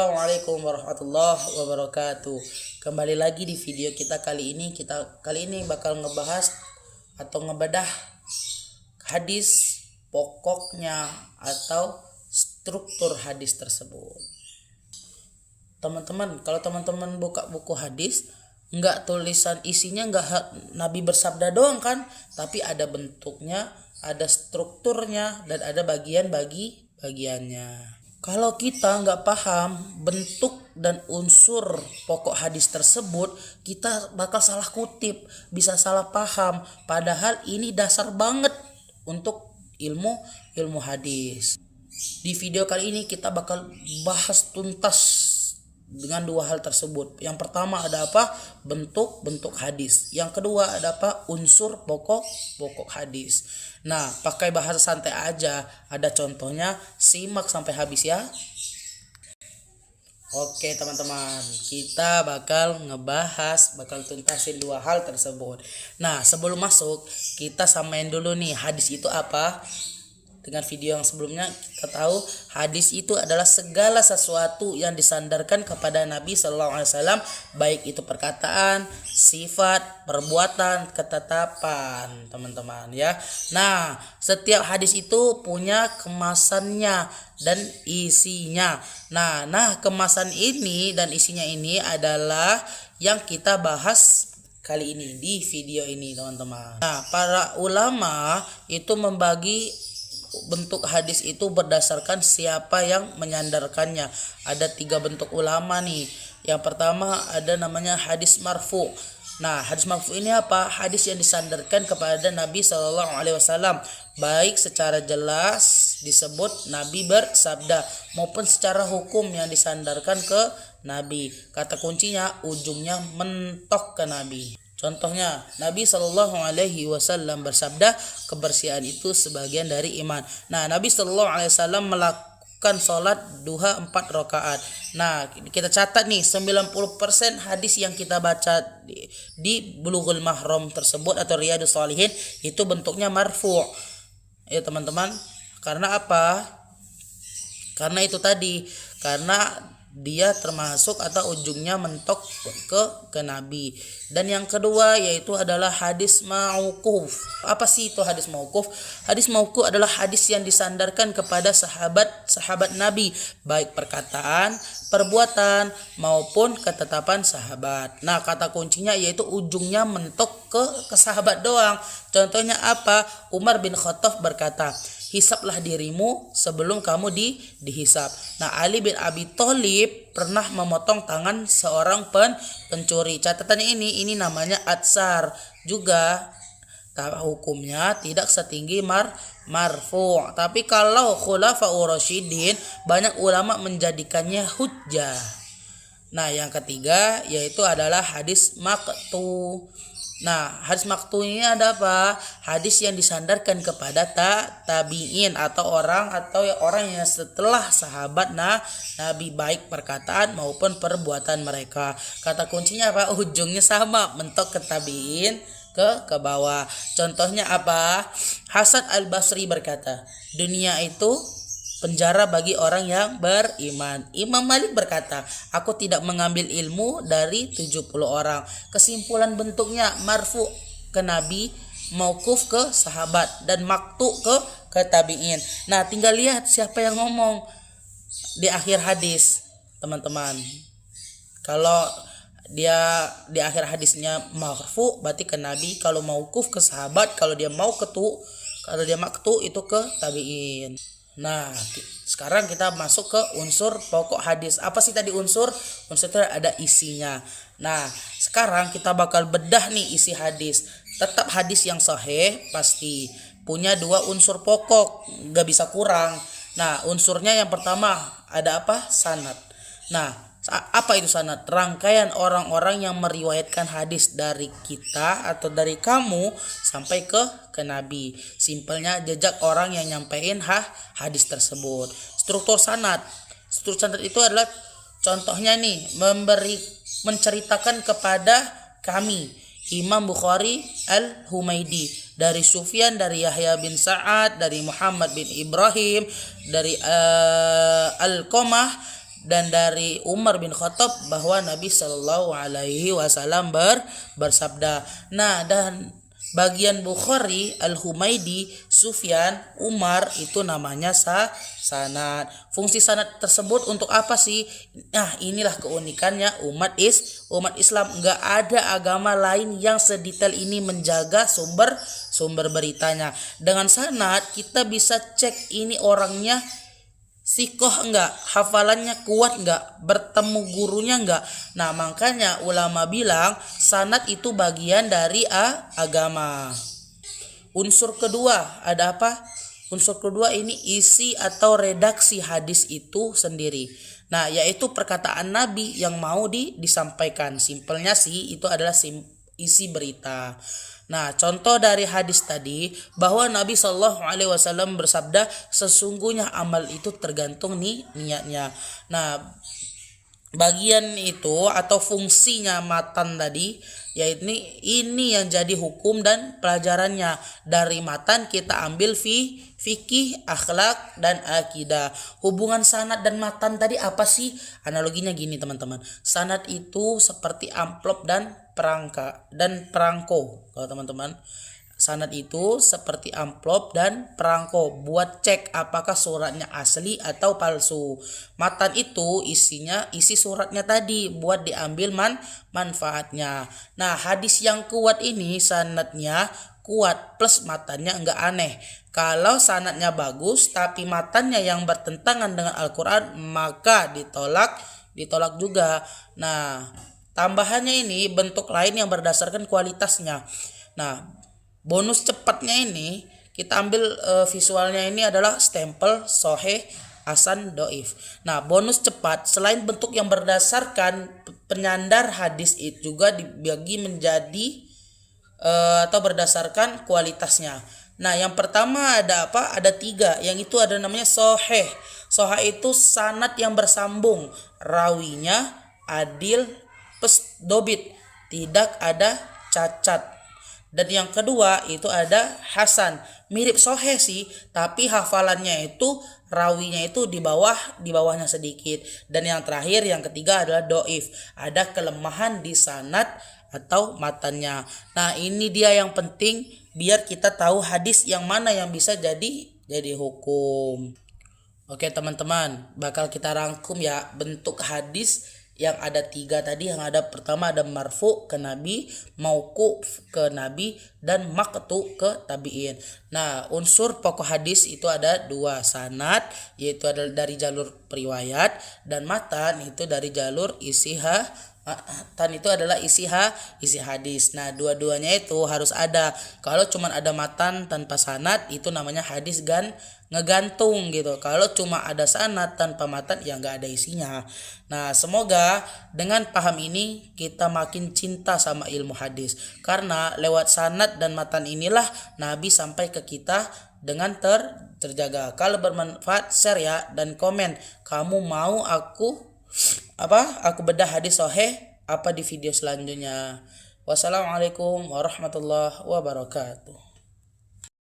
Assalamualaikum warahmatullahi wabarakatuh. Kembali lagi di video kita kali ini. Kali ini bakal ngebahas atau ngebedah hadis pokoknya atau struktur hadis tersebut. Teman-teman, kalau teman-teman buka buku hadis, enggak tulisan isinya enggak Nabi bersabda doang kan, tapi ada bentuknya, ada strukturnya, dan ada bagiannya. Kalau kita nggak paham bentuk dan unsur pokok hadis tersebut, kita bakal salah kutip, bisa salah paham. Padahal ini dasar banget untuk ilmu hadis. Di video kali ini kita bakal bahas tuntas dengan dua hal tersebut. Yang pertama ada apa? Bentuk hadis. Yang kedua ada apa? Unsur pokok hadis. Nah, pakai bahasa santai aja. Ada contohnya, simak sampai habis ya. Oke teman-teman, kita bakal tuntasin dua hal tersebut. Nah, sebelum masuk, kita samain dulu nih hadis itu apa. Dengan video yang sebelumnya kita tahu hadis itu adalah segala sesuatu yang disandarkan kepada Nabi Sallallahu Alaihi Wasallam, baik itu perkataan, sifat, perbuatan, ketetapan, teman-teman ya. Nah, setiap hadis itu punya kemasannya dan isinya. Nah, kemasan ini dan isinya ini adalah yang kita bahas kali ini di video ini, teman-teman. Nah, para ulama itu membagi bentuk hadis itu berdasarkan siapa yang menyandarkannya. Ada 3 bentuk ulama nih. Yang pertama ada namanya hadis marfu. Nah, hadis marfu ini apa? Hadis yang disandarkan kepada Nabi Shallallahu Alaihi Wasallam, baik secara jelas disebut Nabi bersabda maupun secara hukum yang disandarkan ke Nabi. Kata kuncinya ujungnya mentok ke Nabi. Contohnya, Nabi Shallallahu Alaihi Wasallam bersabda, kebersihan itu sebagian dari iman. Nah, Nabi Shallallahu Alaihi Wasallam melakukan sholat duha 4 rakaat. Nah, kita catat nih 90% hadis yang kita baca di Bulughul Mahram tersebut atau Riyadhus Shalihin itu bentuknya marfu'. Ya teman-teman, karena apa? Karena itu tadi, karena dia termasuk atau ujungnya mentok ke Nabi. Dan yang kedua yaitu adalah hadis mauquf. Apa sih itu hadis mauquf? Hadis mauquf adalah hadis yang disandarkan kepada sahabat Nabi, baik perkataan, perbuatan maupun ketetapan sahabat. Nah, kata kuncinya yaitu ujungnya mentok ke sahabat doang. Contohnya apa? Umar bin Khattab berkata, hisaplah dirimu sebelum kamu dihisap. Nah, Ali bin Abi Thalib pernah memotong tangan seorang pencuri. Catatannya ini namanya atsar. Juga hukumnya tidak setinggi marfu'. Tapi kalau khulafaur rasyidin, banyak ulama menjadikannya hujjah. Nah, yang ketiga yaitu adalah hadis maqtu. Nah, hadis maqtu ini ada apa? Hadis yang disandarkan kepada tabi'in atau orang yang setelah sahabat Nabi, baik perkataan maupun perbuatan mereka. Kata kuncinya apa? Ujungnya sama, mentok ke tabi'in ke bawah. Contohnya apa? Hasan Al-Basri berkata, dunia itu penjara bagi orang yang beriman. Imam Malik berkata, aku tidak mengambil ilmu dari 70 orang. Kesimpulan bentuknya marfu ke Nabi, mauquf ke sahabat, dan maktu ke tabi'in. Nah, tinggal lihat siapa yang ngomong di akhir hadis, teman-teman. Kalau dia di akhir hadisnya marfu berarti ke Nabi, kalau mauquf ke sahabat, kalau dia maktu itu ke tabi'in. Nah, sekarang kita masuk ke unsur pokok hadis. Apa sih tadi unsur? Unsur itu ada isinya. Nah, sekarang kita bakal bedah nih isi hadis. Tetap hadis yang sahih pasti punya 2 unsur pokok, gak bisa kurang. Nah, unsurnya yang pertama ada apa? Sanad. Nah, apa itu sanad? Rangkaian orang-orang yang meriwayatkan hadis dari kita atau dari kamu sampai ke Nabi. Simpelnya jejak orang yang nyampein hadis tersebut. Struktur sanad itu adalah contohnya nih, menceritakan kepada kami Imam Bukhari Al-Humaidi, dari Sufyan, dari Yahya bin Sa'ad, dari Muhammad bin Ibrahim, dari Al-Qamah, dan dari Umar bin Khattab bahwa Nabi Shallallahu Alaihi Wasallam bersabda. Nah, dan bagian Bukhari, Al-Humaidi, Sufyan, Umar itu namanya sanad. Fungsi sanad tersebut untuk apa sih? Nah, inilah keunikannya umat Islam. Nggak ada agama lain yang sedetail ini menjaga sumber beritanya. Dengan sanad kita bisa cek ini orangnya sikoh enggak, hafalannya kuat enggak, bertemu gurunya enggak. Nah, makanya ulama bilang sanad itu bagian dari agama. Unsur kedua ada apa? Unsur kedua ini isi atau redaksi hadis itu sendiri. Nah, yaitu perkataan Nabi yang mau disampaikan. Simpelnya sih itu adalah isi berita. Nah, contoh dari hadis tadi bahwa Nabi Shallallahu Alaihi Wasallam bersabda, sesungguhnya amal itu tergantung niatnya. Nah, bagian itu atau fungsinya matan tadi, yaitu ini yang jadi hukum dan pelajarannya. Dari matan kita ambil fikih, akhlak, dan akidah. Hubungan sanad dan matan tadi apa sih? Analoginya gini teman-teman. Sanad itu seperti amplop dan perangko. Kalau teman-teman, sanad itu seperti amplop dan perangko buat cek apakah suratnya asli atau palsu. Matan itu isi suratnya tadi buat diambil manfaatnya. Nah, hadis yang kuat ini sanadnya kuat plus matannya enggak aneh. Kalau sanadnya bagus tapi matannya yang bertentangan dengan Al-Quran, maka ditolak juga. Nah, tambahannya ini bentuk lain yang berdasarkan kualitasnya. Nah, bonus cepatnya ini kita ambil visualnya ini adalah stempel sahih, hasan, doif. Nah, bonus cepat selain bentuk yang berdasarkan penyandar hadis itu juga dibagi menjadi atau berdasarkan kualitasnya. Nah, yang pertama ada apa? Ada 3. Yang itu ada namanya sahih. Sahih itu sanad yang bersambung, rawinya adil, dobit, tidak ada cacat. Dan yang kedua itu ada hasan, mirip sahih sih, tapi hafalannya itu rawinya itu di bawahnya sedikit. Dan yang terakhir yang ketiga adalah doif, ada kelemahan di sanad atau matannya. Nah, ini dia yang penting biar kita tahu hadis yang mana yang bisa jadi hukum. Oke teman-teman, bakal kita rangkum ya bentuk hadis yang ada 3 tadi. Yang ada pertama ada marfu ke Nabi, mauquf ke Nabi, dan maqtu ke tabi'in. Nah, unsur pokok hadis itu ada 2, sanad yaitu adalah dari jalur periwayat, dan matan itu dari jalur matan itu adalah isi hadis. Nah, dua-duanya itu harus ada. Kalau cuma ada matan tanpa sanad itu namanya hadis ngegantung gitu. Kalau cuma ada sanad tanpa matan ya nggak ada isinya. Nah, semoga dengan paham ini kita makin cinta sama ilmu hadis, karena lewat sanad dan matan inilah Nabi sampai ke kita dengan terjaga. Kalau bermanfaat, share ya, dan komen kamu mau aku bedah hadis sahih apa di video selanjutnya. Wassalamualaikum warahmatullahi wabarakatuh.